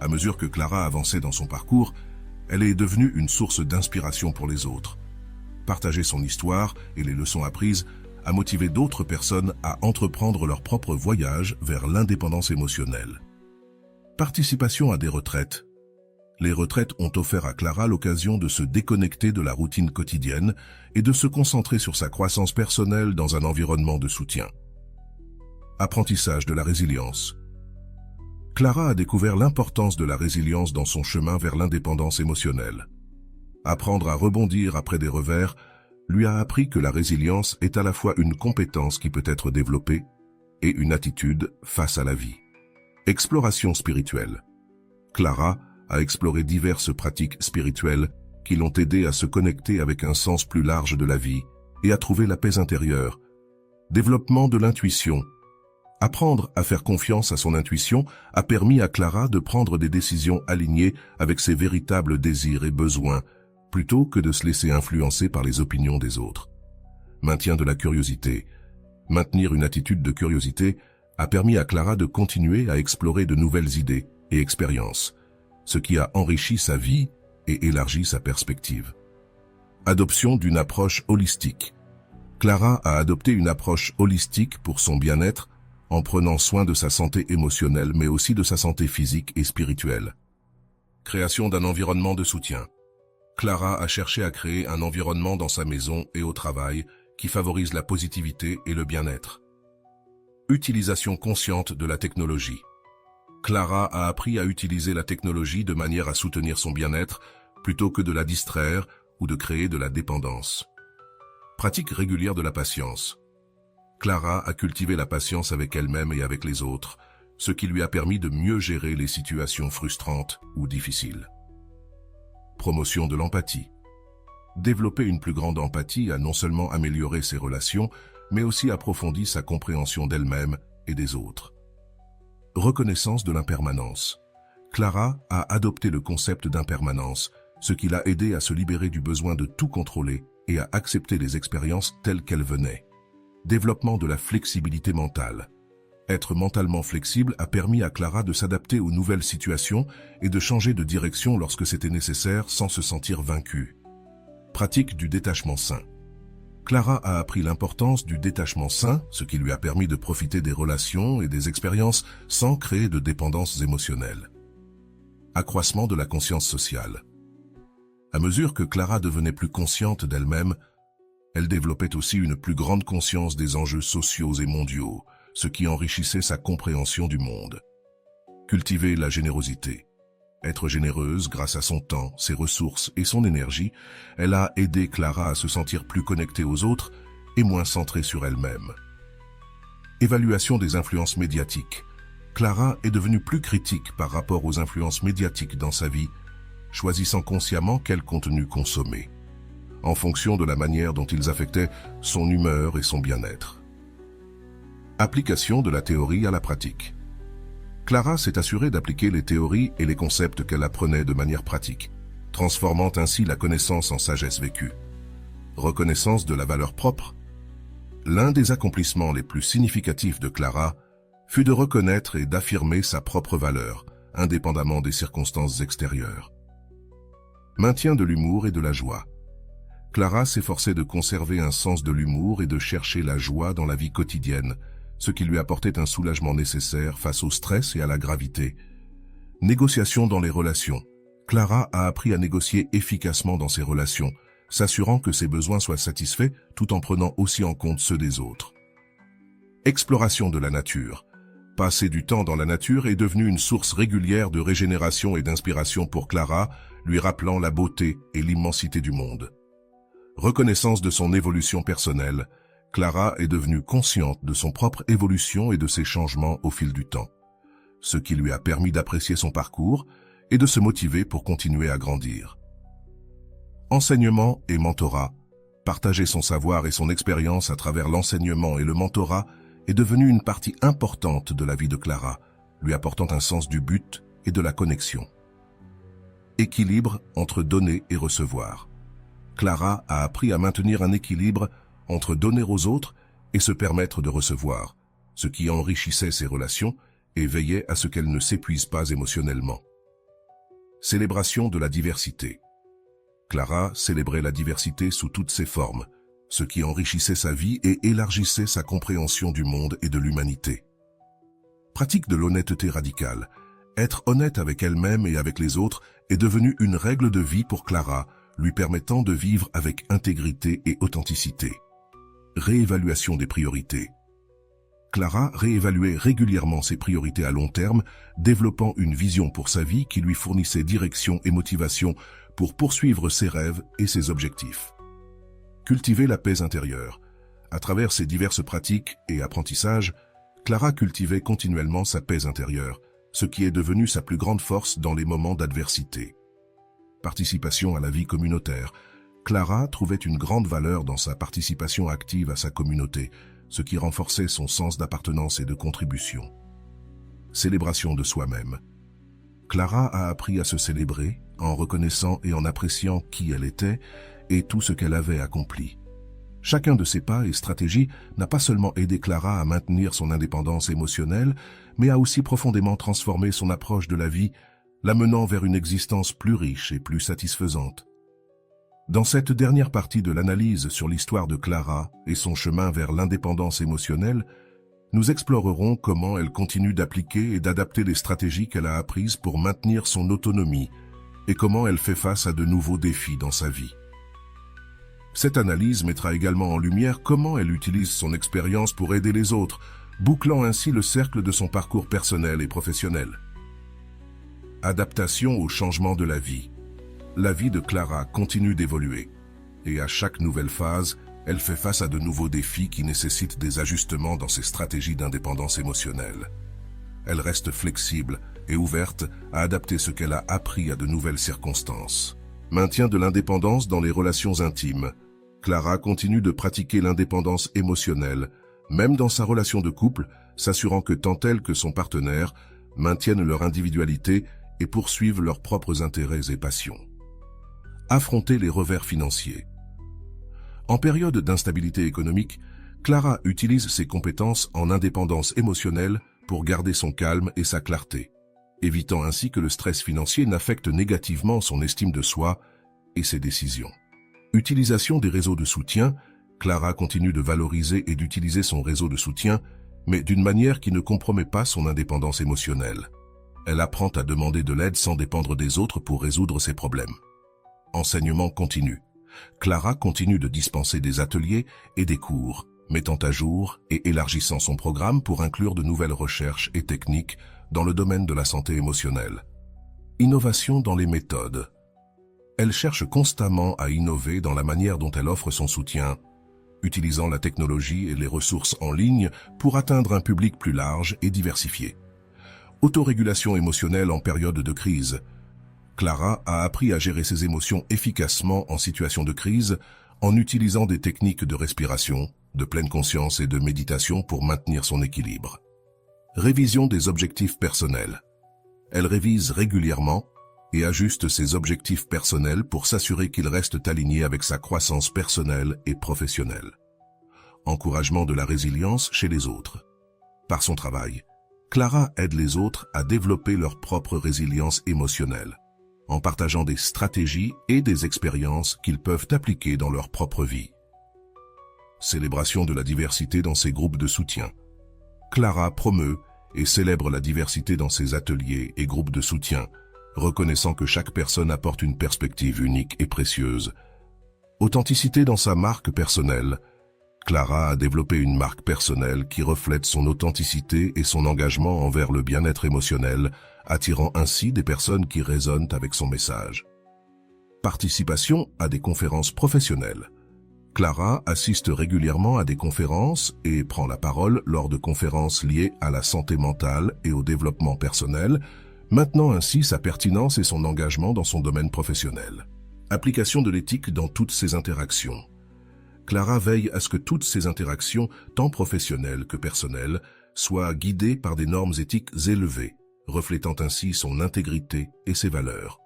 À mesure que Clara avançait dans son parcours, elle est devenue une source d'inspiration pour les autres. Partager son histoire et les leçons apprises a motivé d'autres personnes à entreprendre leur propre voyage vers l'indépendance émotionnelle. Participation à des retraites. Les retraites ont offert à Clara l'occasion de se déconnecter de la routine quotidienne et de se concentrer sur sa croissance personnelle dans un environnement de soutien. Apprentissage de la résilience. Clara a découvert l'importance de la résilience dans son chemin vers l'indépendance émotionnelle. Apprendre à rebondir après des revers lui a appris que la résilience est à la fois une compétence qui peut être développée et une attitude face à la vie. Exploration spirituelle. Clara a exploré diverses pratiques spirituelles qui l'ont aidé à se connecter avec un sens plus large de la vie et à trouver la paix intérieure. Développement de l'intuition. Apprendre à faire confiance à son intuition a permis à Clara de prendre des décisions alignées avec ses véritables désirs et besoins, plutôt que de se laisser influencer par les opinions des autres. Maintien de la curiosité. Maintenir une attitude de curiosité a permis à Clara de continuer à explorer de nouvelles idées et expériences, ce qui a enrichi sa vie et élargi sa perspective. Adoption d'une approche holistique. Clara a adopté une approche holistique pour son bien-être en prenant soin de sa santé émotionnelle mais aussi de sa santé physique et spirituelle. Création d'un environnement de soutien. Clara a cherché à créer un environnement dans sa maison et au travail qui favorise la positivité et le bien-être. Utilisation consciente de la technologie. Clara a appris à utiliser la technologie de manière à soutenir son bien-être plutôt que de la distraire ou de créer de la dépendance. Pratique régulière de la patience. Clara a cultivé la patience avec elle-même et avec les autres, ce qui lui a permis de mieux gérer les situations frustrantes ou difficiles. Promotion de l'empathie. Développer une plus grande empathie a non seulement amélioré ses relations, mais aussi approfondi sa compréhension d'elle-même et des autres. Reconnaissance de l'impermanence. Clara a adopté le concept d'impermanence, ce qui l'a aidé à se libérer du besoin de tout contrôler et à accepter les expériences telles qu'elles venaient. Développement de la flexibilité mentale. Être mentalement flexible a permis à Clara de s'adapter aux nouvelles situations et de changer de direction lorsque c'était nécessaire sans se sentir vaincue. Pratique du détachement sain. Clara a appris l'importance du détachement sain, ce qui lui a permis de profiter des relations et des expériences sans créer de dépendances émotionnelles. Accroissement de la conscience sociale. À mesure que Clara devenait plus consciente d'elle-même, elle développait aussi une plus grande conscience des enjeux sociaux et mondiaux, ce qui enrichissait sa compréhension du monde. Cultiver la générosité. Être généreuse grâce à son temps, ses ressources et son énergie, elle a aidé Clara à se sentir plus connectée aux autres et moins centrée sur elle-même. Évaluation des influences médiatiques. Clara est devenue plus critique par rapport aux influences médiatiques dans sa vie, choisissant consciemment quel contenu consommer, en fonction de la manière dont ils affectaient son humeur et son bien-être. Application de la théorie à la pratique. Clara s'est assurée d'appliquer les théories et les concepts qu'elle apprenait de manière pratique, transformant ainsi la connaissance en sagesse vécue. Reconnaissance de la valeur propre. L'un des accomplissements les plus significatifs de Clara fut de reconnaître et d'affirmer sa propre valeur, indépendamment des circonstances extérieures. Maintien de l'humour et de la joie. Clara s'efforçait de conserver un sens de l'humour et de chercher la joie dans la vie quotidienne, ce qui lui apportait un soulagement nécessaire face au stress et à la gravité. Négociation dans les relations. Clara a appris à négocier efficacement dans ses relations, s'assurant que ses besoins soient satisfaits tout en prenant aussi en compte ceux des autres. Exploration de la nature. Passer du temps dans la nature est devenu une source régulière de régénération et d'inspiration pour Clara, lui rappelant la beauté et l'immensité du monde. Reconnaissance de son évolution personnelle. Clara est devenue consciente de son propre évolution et de ses changements au fil du temps, ce qui lui a permis d'apprécier son parcours et de se motiver pour continuer à grandir. Enseignement et mentorat. Partager son savoir et son expérience à travers l'enseignement et le mentorat est devenu une partie importante de la vie de Clara, lui apportant un sens du but et de la connexion. Équilibre entre donner et recevoir. Clara a appris à maintenir un équilibre entre donner aux autres et se permettre de recevoir, ce qui enrichissait ses relations et veillait à ce qu'elles ne s'épuisent pas émotionnellement. Célébration de la diversité. Clara célébrait la diversité sous toutes ses formes, ce qui enrichissait sa vie et élargissait sa compréhension du monde et de l'humanité. Pratique de l'honnêteté radicale. Être honnête avec elle-même et avec les autres est devenu une règle de vie pour Clara, lui permettant de vivre avec intégrité et authenticité. Réévaluation des priorités. Clara réévaluait régulièrement ses priorités à long terme, développant une vision pour sa vie qui lui fournissait direction et motivation pour poursuivre ses rêves et ses objectifs. Cultiver la paix intérieure. À travers ses diverses pratiques et apprentissages, Clara cultivait continuellement sa paix intérieure, ce qui est devenu sa plus grande force dans les moments d'adversité. Participation à la vie communautaire. Clara trouvait une grande valeur dans sa participation active à sa communauté, ce qui renforçait son sens d'appartenance et de contribution. Célébration de soi-même. Clara a appris à se célébrer en reconnaissant et en appréciant qui elle était et tout ce qu'elle avait accompli. Chacun de ses pas et stratégies n'a pas seulement aidé Clara à maintenir son indépendance émotionnelle, mais a aussi profondément transformé son approche de la vie, l'amenant vers une existence plus riche et plus satisfaisante. Dans cette dernière partie de l'analyse sur l'histoire de Clara et son chemin vers l'indépendance émotionnelle, nous explorerons comment elle continue d'appliquer et d'adapter les stratégies qu'elle a apprises pour maintenir son autonomie et comment elle fait face à de nouveaux défis dans sa vie. Cette analyse mettra également en lumière comment elle utilise son expérience pour aider les autres, bouclant ainsi le cercle de son parcours personnel et professionnel. Adaptation au changement de la vie. La vie de Clara continue d'évoluer, et à chaque nouvelle phase, elle fait face à de nouveaux défis qui nécessitent des ajustements dans ses stratégies d'indépendance émotionnelle. Elle reste flexible et ouverte à adapter ce qu'elle a appris à de nouvelles circonstances, Maintien de l'indépendance dans les relations intimes. Clara continue de pratiquer l'indépendance émotionnelle, même dans sa relation de couple, s'assurant que tant elle que son partenaire maintiennent leur individualité et poursuivent leurs propres intérêts et passions. Affronter les revers financiers. En période d'instabilité économique, Clara utilise ses compétences en indépendance émotionnelle pour garder son calme et sa clarté, évitant ainsi que le stress financier n'affecte négativement son estime de soi et ses décisions. Utilisation des réseaux de soutien. Clara continue de valoriser et d'utiliser son réseau de soutien, mais d'une manière qui ne compromet pas son indépendance émotionnelle. Elle apprend à demander de l'aide sans dépendre des autres pour résoudre ses problèmes. Enseignement continu. Clara continue de dispenser des ateliers et des cours, mettant à jour et élargissant son programme pour inclure de nouvelles recherches et techniques dans le domaine de la santé émotionnelle. Innovation dans les méthodes. Elle cherche constamment à innover dans la manière dont elle offre son soutien, utilisant la technologie et les ressources en ligne pour atteindre un public plus large et diversifié. Autorégulation émotionnelle en période de crise. Clara a appris à gérer ses émotions efficacement en situation de crise en utilisant des techniques de respiration, de pleine conscience et de méditation pour maintenir son équilibre. Révision des objectifs personnels. Elle révise régulièrement et ajuste ses objectifs personnels pour s'assurer qu'ils restent alignés avec sa croissance personnelle et professionnelle. Encouragement de la résilience chez les autres. Par son travail, Clara aide les autres à développer leur propre résilience émotionnelle, en partageant des stratégies et des expériences qu'ils peuvent appliquer dans leur propre vie. Célébration de la diversité dans ses groupes de soutien. Clara promeut et célèbre la diversité dans ses ateliers et groupes de soutien, reconnaissant que chaque personne apporte une perspective unique et précieuse. Authenticité dans sa marque personnelle. Clara a développé une marque personnelle qui reflète son authenticité et son engagement envers le bien-être émotionnel, attirant ainsi des personnes qui résonnent avec son message. Participation à des conférences professionnelles. Clara assiste régulièrement à des conférences et prend la parole lors de conférences liées à la santé mentale et au développement personnel, maintenant ainsi sa pertinence et son engagement dans son domaine professionnel. Application de l'éthique dans toutes ses interactions. Clara veille à ce que toutes ses interactions, tant professionnelles que personnelles, soient guidées par des normes éthiques élevées, reflétant ainsi son intégrité et ses valeurs.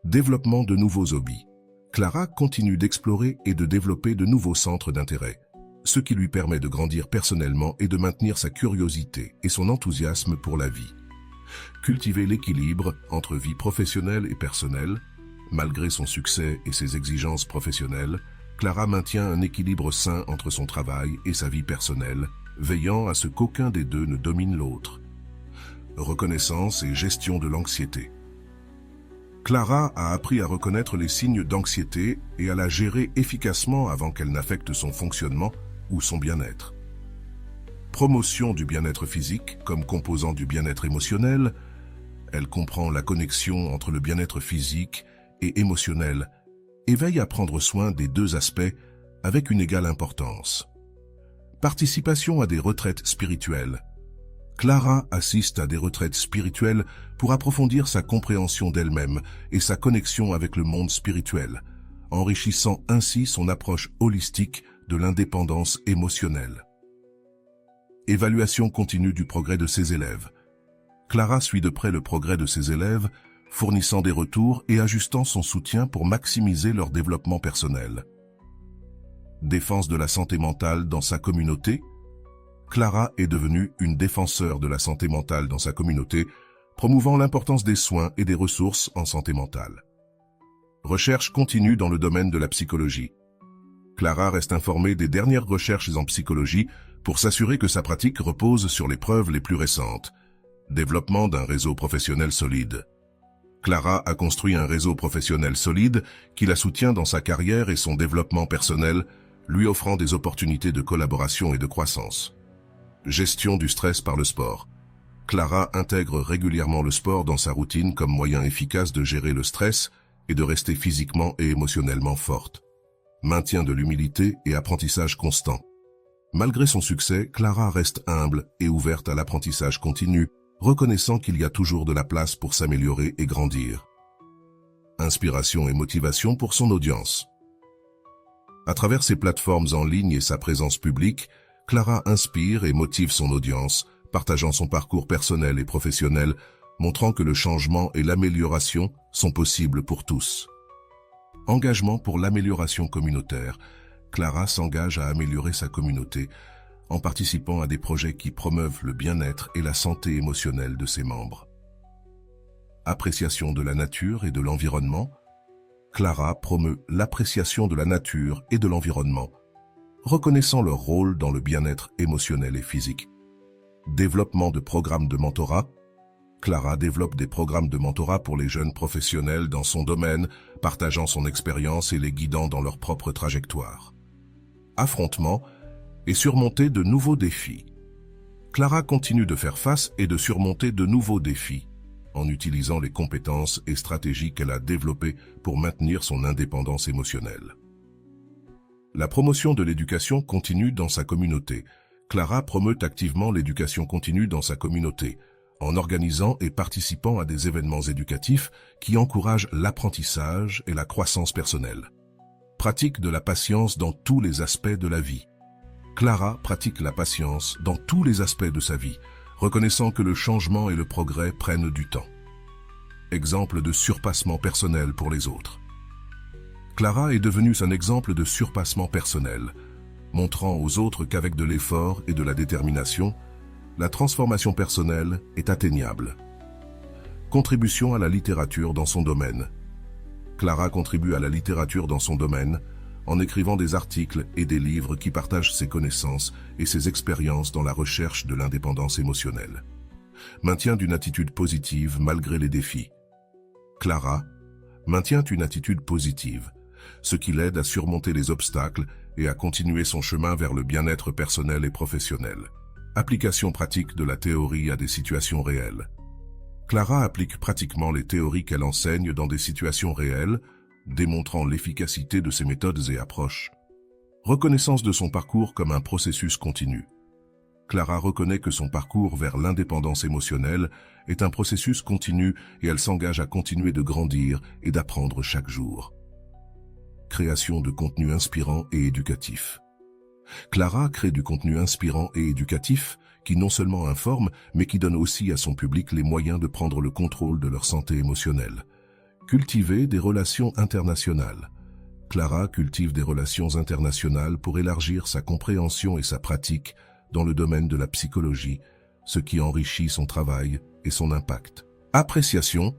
Développement de nouveaux hobbies. Clara continue d'explorer et de développer de nouveaux centres d'intérêt, ce qui lui permet de grandir personnellement et de maintenir sa curiosité et son enthousiasme pour la vie. Cultiver l'équilibre entre vie professionnelle et personnelle. Malgré son succès et ses exigences professionnelles, Clara maintient un équilibre sain entre son travail et sa vie personnelle, veillant à ce qu'aucun des deux ne domine l'autre. Reconnaissance et gestion de l'anxiété. Clara a appris à reconnaître les signes d'anxiété et à la gérer efficacement avant qu'elle n'affecte son fonctionnement ou son bien-être. Promotion du bien-être physique comme composant du bien-être émotionnel. Elle comprend la connexion entre le bien-être physique et émotionnel et veille à prendre soin des deux aspects avec une égale importance. Participation à des retraites spirituelles. Clara assiste à des retraites spirituelles pour approfondir sa compréhension d'elle-même et sa connexion avec le monde spirituel, enrichissant ainsi son approche holistique de l'indépendance émotionnelle. Évaluation continue du progrès de ses élèves. Clara suit de près le progrès de ses élèves, fournissant des retours et ajustant son soutien pour maximiser leur développement personnel. Défense de la santé mentale dans sa communauté. Clara est devenue une défenseur de la santé mentale dans sa communauté, promouvant l'importance des soins et des ressources en santé mentale. Recherche continue dans le domaine de la psychologie. Clara reste informée des dernières recherches en psychologie pour s'assurer que sa pratique repose sur les preuves les plus récentes. Développement d'un réseau professionnel solide. Clara a construit un réseau professionnel solide qui la soutient dans sa carrière et son développement personnel, lui offrant des opportunités de collaboration et de croissance. Gestion du stress par le sport. Clara intègre régulièrement le sport dans sa routine comme moyen efficace de gérer le stress et de rester physiquement et émotionnellement forte. Maintien de l'humilité et apprentissage constant. Malgré son succès, Clara reste humble et ouverte à l'apprentissage continu, reconnaissant qu'il y a toujours de la place pour s'améliorer et grandir. inspiration et motivation pour son audience. À travers ses plateformes en ligne et sa présence publique, Clara inspire et motive son audience, partageant son parcours personnel et professionnel, montrant que le changement et l'amélioration sont possibles pour tous. Engagement pour l'amélioration communautaire. Clara s'engage à améliorer sa communauté en participant à des projets qui promeuvent le bien-être et la santé émotionnelle de ses membres. Appréciation de la nature et de l'environnement. Clara promeut l'appréciation de la nature et de l'environnement, reconnaissant leur rôle dans le bien-être émotionnel et physique. Développement de programmes de mentorat. Clara développe des programmes de mentorat pour les jeunes professionnels dans son domaine, partageant son expérience et les guidant dans leur propre trajectoire. Affrontement et surmonter de nouveaux défis. Clara continue de faire face et de surmonter de nouveaux défis, en utilisant les compétences et stratégies qu'elle a développées pour maintenir son indépendance émotionnelle. La promotion de l'éducation continue dans sa communauté. Clara promeut activement l'éducation continue dans sa communauté, en organisant et participant à des événements éducatifs qui encouragent l'apprentissage et la croissance personnelle. Pratique de la patience dans tous les aspects de la vie. Clara pratique la patience dans tous les aspects de sa vie, reconnaissant que le changement et le progrès prennent du temps. Exemple de surpassement personnel pour les autres. Clara est devenue un exemple de surpassement personnel, montrant aux autres qu'avec de l'effort et de la détermination, la transformation personnelle est atteignable. Contribution à la littérature dans son domaine. Clara contribue à la littérature dans son domaine en écrivant des articles et des livres qui partagent ses connaissances et ses expériences dans la recherche de l'indépendance émotionnelle. Maintient d'une attitude positive malgré les défis. Clara maintient une attitude positive, ce qui l'aide à surmonter les obstacles et à continuer son chemin vers le bien-être personnel et professionnel. Application pratique de la théorie à des situations réelles. Clara applique pratiquement les théories qu'elle enseigne dans des situations réelles, démontrant l'efficacité de ses méthodes et approches. Reconnaissance de son parcours comme un processus continu. Clara reconnaît que son parcours vers l'indépendance émotionnelle est un processus continu et elle s'engage à continuer de grandir et d'apprendre chaque jour. Création de contenu inspirant et éducatif. Clara crée du contenu inspirant et éducatif qui non seulement informe, mais qui donne aussi à son public les moyens de prendre le contrôle de leur santé émotionnelle. Cultiver des relations internationales. Clara cultive des relations internationales pour élargir sa compréhension et sa pratique dans le domaine de la psychologie, ce qui enrichit son travail et son impact. Appréciation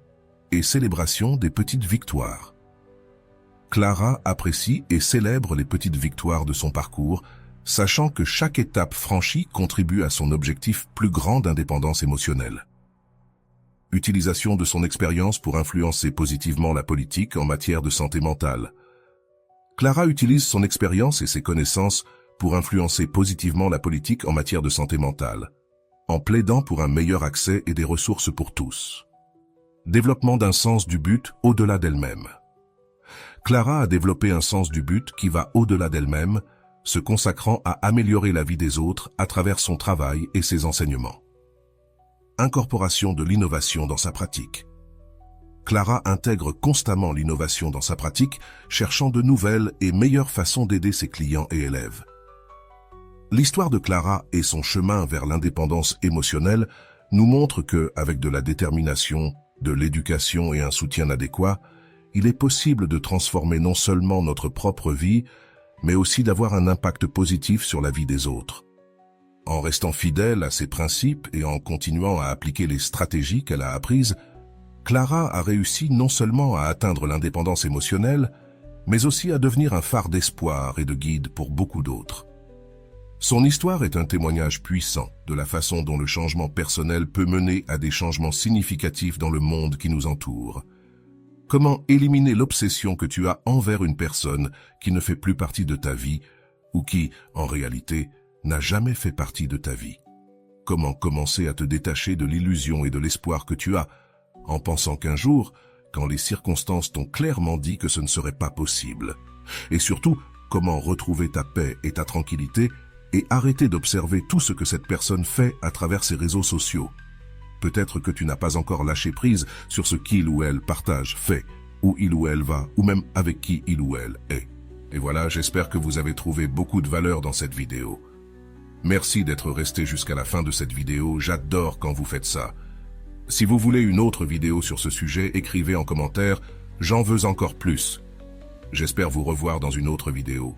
et célébration des petites victoires. Clara apprécie et célèbre les petites victoires de son parcours, sachant que chaque étape franchie contribue à son objectif plus grand d'indépendance émotionnelle. Utilisation de son expérience pour influencer positivement la politique en matière de santé mentale. Clara utilise son expérience et ses connaissances pour influencer positivement la politique en matière de santé mentale, en plaidant pour un meilleur accès et des ressources pour tous. Développement d'un sens du but au-delà d'elle-même. Clara a développé un sens du but qui va au-delà d'elle-même, se consacrant à améliorer la vie des autres à travers son travail et ses enseignements. Incorporation de l'innovation dans sa pratique. Clara intègre constamment l'innovation dans sa pratique, cherchant de nouvelles et meilleures façons d'aider ses clients et élèves. L'histoire de Clara et son chemin vers l'indépendance émotionnelle nous montre que, avec de la détermination, de l'éducation et un soutien adéquat, il est possible de transformer non seulement notre propre vie, mais aussi d'avoir un impact positif sur la vie des autres. En restant fidèle à ses principes et en continuant à appliquer les stratégies qu'elle a apprises, Clara a réussi non seulement à atteindre l'indépendance émotionnelle, mais aussi à devenir un phare d'espoir et de guide pour beaucoup d'autres. Son histoire est un témoignage puissant de la façon dont le changement personnel peut mener à des changements significatifs dans le monde qui nous entoure. Comment éliminer l'obsession que tu as envers une personne qui ne fait plus partie de ta vie ou qui, en réalité, n'a jamais fait partie de ta vie? Comment commencer à te détacher de l'illusion et de l'espoir que tu as, en pensant qu'un jour, quand les circonstances t'ont clairement dit que ce ne serait pas possible? Et surtout, comment retrouver ta paix et ta tranquillité et arrêter d'observer tout ce que cette personne fait à travers ses réseaux sociaux? Peut-être que tu n'as pas encore lâché prise sur ce qu'il ou elle partage, fait où il ou elle va, ou même avec qui il ou elle est. Et voilà, j'espère que vous avez trouvé beaucoup de valeur dans cette vidéo. Merci d'être resté jusqu'à la fin de cette vidéo, j'adore quand vous faites ça. Si vous voulez une autre vidéo sur ce sujet, écrivez en commentaire « J'en veux encore plus ». J'espère vous revoir dans une autre vidéo.